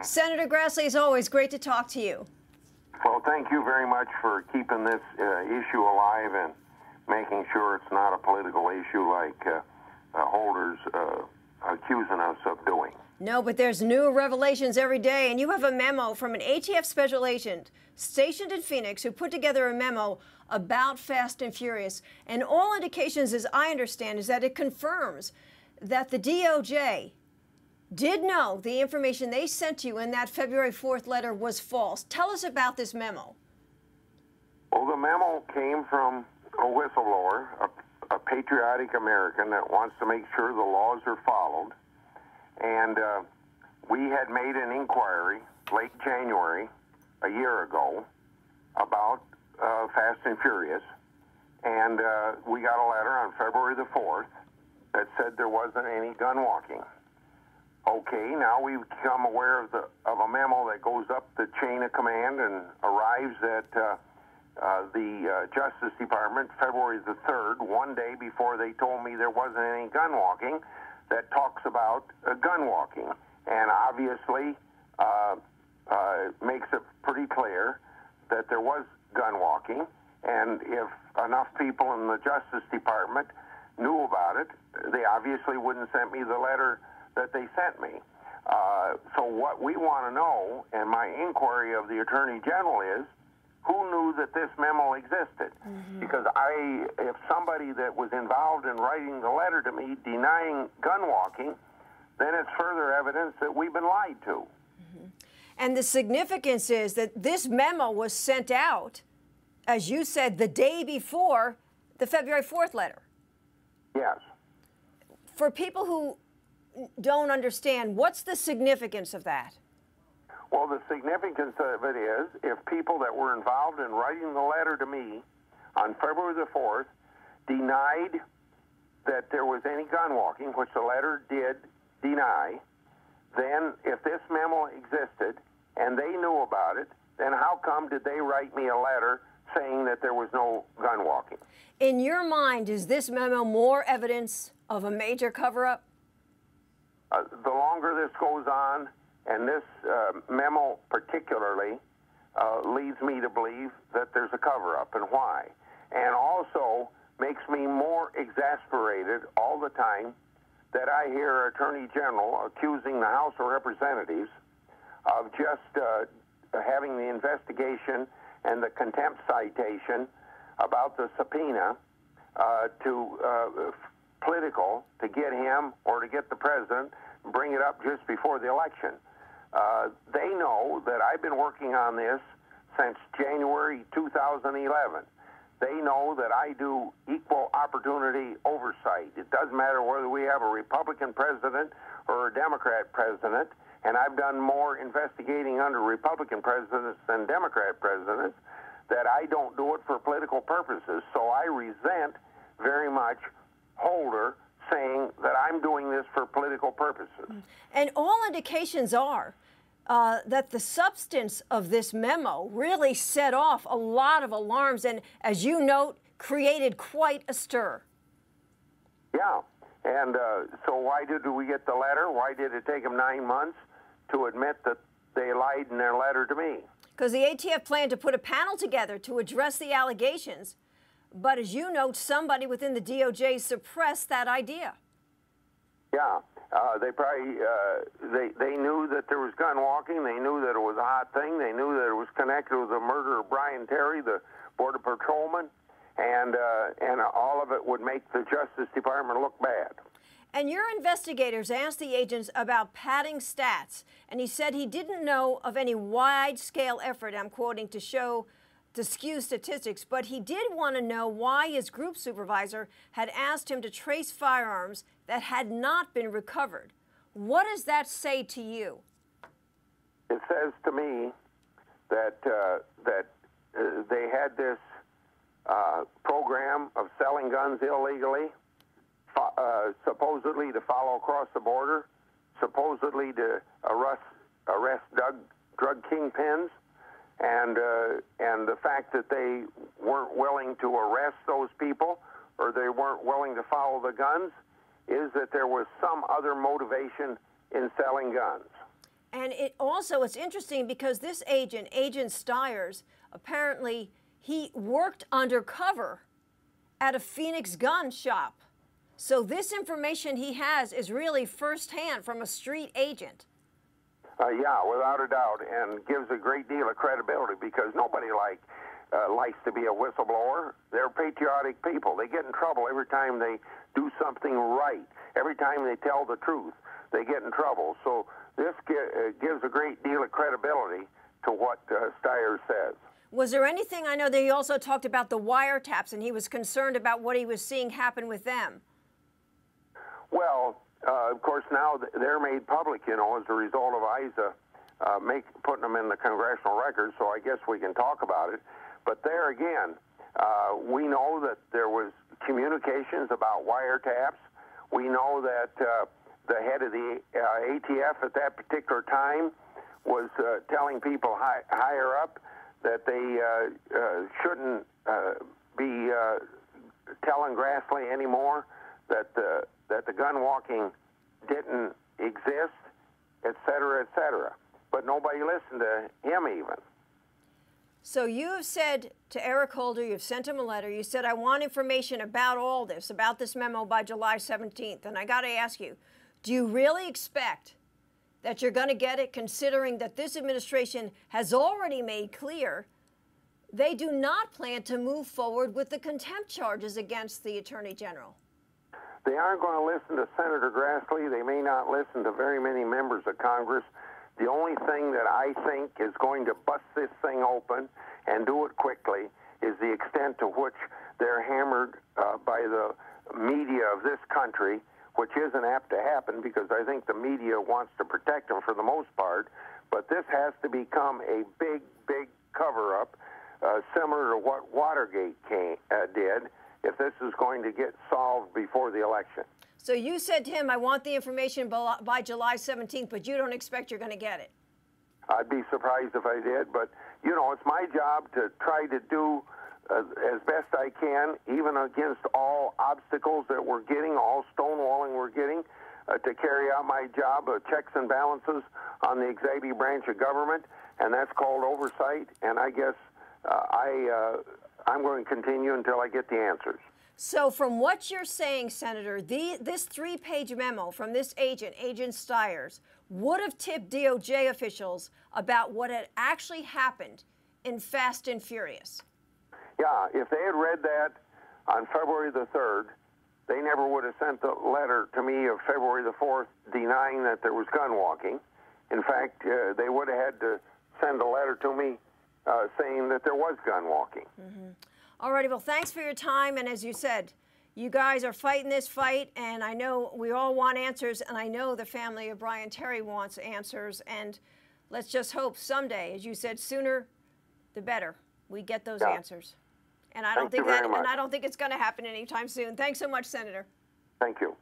Senator Grassley, as always, great to talk to you. Well, thank you very much for keeping this issue alive and making sure it's not a political issue like holders accusing us of doing. No, but there's new revelations every day, and you have a memo from an ATF special agent stationed in Phoenix who put together a memo about Fast and Furious. And all indications, as I understand, is that it confirms that the DOJ did know the information they sent you in that February 4th letter was false. Tell us about this memo. Well, the memo came from a whistleblower, a patriotic American that wants to make sure the laws are followed. And we had made an inquiry late January, a year ago, about Fast and Furious. And we got a letter on February the 4th that said there wasn't any gun walking. Okay, now we've become aware of a memo that goes up the chain of command and arrives at the Justice Department February the 3rd, one day before they told me there wasn't any gun walking, that talks about gun walking. And obviously makes it pretty clear that there was gun walking. And if enough people in the Justice Department knew about it, they obviously wouldn't send me the letter that they sent me. So what we want to know, and my inquiry of the Attorney General is, who knew that this memo existed? Mm-hmm. Because if somebody that was involved in writing the letter to me denying gun walking, then it's further evidence that we've been lied to. Mm-hmm. And the significance is that this memo was sent out, as you said, the day before the February 4th letter. Yes. For people who don't understand, what's the significance of that? Well, the significance of it is if people that were involved in writing the letter to me on February the 4th denied that there was any gun walking, which the letter did deny, then if this memo existed and they knew about it, then how come did they write me a letter saying that there was no gun walking? In your mind, is this memo more evidence of a major cover-up? The longer this goes on, and this memo particularly leads me to believe that there's a cover-up, and why. And also makes me more exasperated all the time that I hear Attorney General accusing the House of Representatives of just having the investigation and the contempt citation about the subpoena to political to get him or to get the president, bring it up just before the election. They know that I've been working on this since January 2011. They know that I do equal opportunity oversight. It doesn't matter whether we have a Republican president or a Democrat president, and I've done more investigating under Republican presidents than Democrat presidents, that I don't do it for political purposes. So I resent very much Holder saying that I'm doing this for political purposes. And all indications are that the substance of this memo really set off a lot of alarms and, as you note, created quite a stir. Yeah, and so why did we get the letter? Why did it take them 9 months to admit that they lied in their letter to me? Because the ATF planned to put a panel together to address the allegations. But as you note, somebody within the DOJ suppressed that idea. Yeah, they probably, they knew that there was gun walking. They knew that it was a hot thing. They knew that it was connected with the murder of Brian Terry, the Border Patrolman, and all of it would make the Justice Department look bad. And your investigators asked the agents about padding stats, and he said he didn't know of any wide-scale effort, I'm quoting, to skew statistics, but he did want to know why his group supervisor had asked him to trace firearms that had not been recovered. What does that say to you? It says to me that they had this program of selling guns illegally, supposedly to follow across the border, supposedly to arrest drug kingpins, and the fact that they weren't willing to arrest those people or they weren't willing to follow the guns is that there was some other motivation in selling guns. And it's interesting because this agent, Agent Stiers, apparently he worked undercover at a Phoenix gun shop. So this information he has is really firsthand from a street agent. Yeah, without a doubt, and gives a great deal of credibility because nobody likes to be a whistleblower. They're patriotic people. They get in trouble every time they do something right. Every time they tell the truth, they get in trouble. So this gives a great deal of credibility to what Stiers says. Was there anything, I know that he also talked about the wiretaps, and he was concerned about what he was seeing happen with them. Well, of course, now they're made public, you know, as a result of ISA putting them in the congressional record, so I guess we can talk about it. But there again, we know that there was communications about wiretaps. We know that the head of the ATF at that particular time was telling people higher up that they shouldn't be telling Grassley anymore that the gun walking didn't exist, et cetera, et cetera. But nobody listened to him even. So you have said to Eric Holder, you've sent him a letter, you said, I want information about all this, about this memo by July 17th. And I got to ask you, do you really expect that you're going to get it, considering that this administration has already made clear they do not plan to move forward with the contempt charges against the Attorney General? They aren't going to listen to Senator Grassley. They may not listen to very many members of Congress. The only thing that I think is going to bust this thing open and do it quickly is the extent to which they're hammered by the media of this country, which isn't apt to happen because I think the media wants to protect them for the most part. But this has to become a big, big cover-up, similar to what Watergate did, if this is going to get solved before the election. So you said to him, I want the information by July 17th, but you don't expect you're going to get it. I'd be surprised if I did, but, you know, it's my job to try to do as best I can, even against all obstacles that we're getting, all stonewalling we're getting, to carry out my job of checks and balances on the executive branch of government, and that's called oversight, and I guess I'm going to continue until I get the answers. So from what you're saying, Senator, this 3-page memo from this agent, Agent Stiers, would have tipped DOJ officials about what had actually happened in Fast and Furious. Yeah, if they had read that on February the 3rd, they never would have sent the letter to me of February the 4th denying that there was gun walking. In fact, they would have had to send a letter to me saying that there was gun walking. Mm-hmm. All righty, well, thanks for your time. And as you said, you guys are fighting this fight, and I know we all want answers, and I know the family of Brian Terry wants answers. And let's just hope someday, as you said, sooner the better, we get those answers. And I don't think it's going to happen anytime soon. Thanks so much, Senator. Thank you.